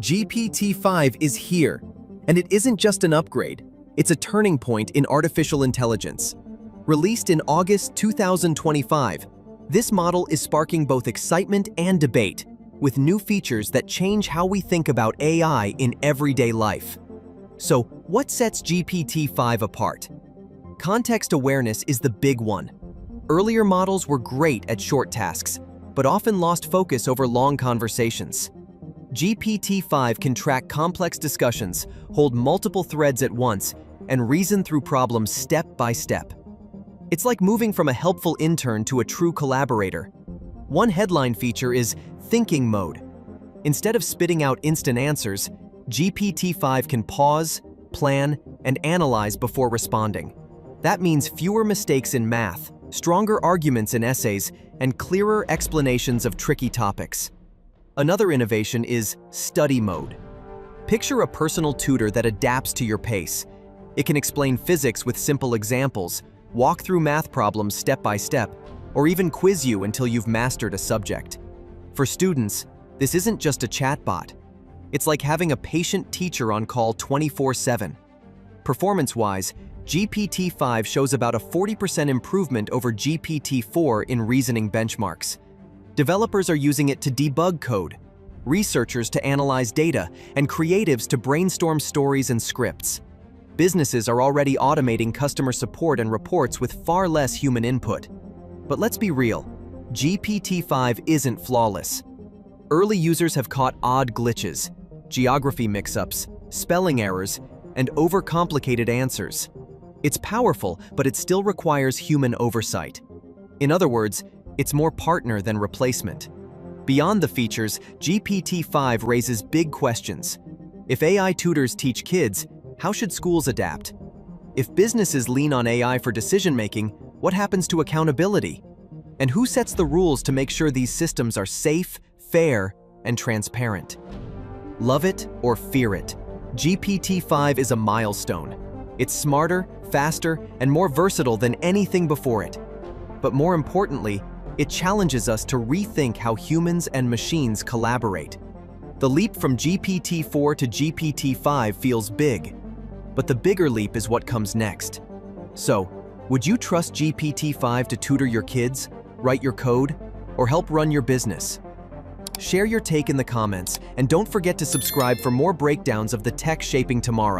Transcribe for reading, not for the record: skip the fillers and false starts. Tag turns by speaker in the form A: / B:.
A: GPT-5 is here, and it isn't just an upgrade, it's a turning point in artificial intelligence. Released in August 2025, this model is sparking both excitement and debate, with new features that change how we think about AI in everyday life. So, what sets GPT-5 apart? Context awareness is the big one. Earlier models were great at short tasks, but often lost focus over long conversations. GPT-5 can track complex discussions, hold multiple threads at once, and reason through problems step by step. It's like moving from a helpful intern to a true collaborator. One headline feature is thinking mode. Instead of spitting out instant answers, GPT-5 can pause, plan, and analyze before responding. That means fewer mistakes in math, stronger arguments in essays, and clearer explanations of tricky topics. Another innovation is study mode. Picture a personal tutor that adapts to your pace. It can explain physics with simple examples, walk through math problems step by step, or even quiz you until you've mastered a subject. For students, this isn't just a chatbot. It's like having a patient teacher on call 24/7. Performance-wise, GPT-5 shows about a 40% improvement over GPT-4 in reasoning benchmarks. Developers are using it to debug code, researchers to analyze data, and creatives to brainstorm stories and scripts. Businesses are already automating customer support and reports with far less human input. But let's be real, GPT-5 isn't flawless. Early users have caught odd glitches, geography mix-ups, spelling errors, and overcomplicated answers. It's powerful, but it still requires human oversight. In other words, it's more partner than replacement. Beyond the features, GPT-5 raises big questions. If AI tutors teach kids, how should schools adapt? If businesses lean on AI for decision-making, what happens to accountability? And who sets the rules to make sure these systems are safe, fair, and transparent? Love it or fear it, GPT-5 is a milestone. It's smarter, faster, and more versatile than anything before it. But more importantly, it challenges us to rethink how humans and machines collaborate. The leap from GPT-4 to GPT-5 feels big, but the bigger leap is what comes next. So, would you trust GPT-5 to tutor your kids, write your code, or help run your business? Share your take in the comments, and don't forget to subscribe for more breakdowns of the tech shaping tomorrow.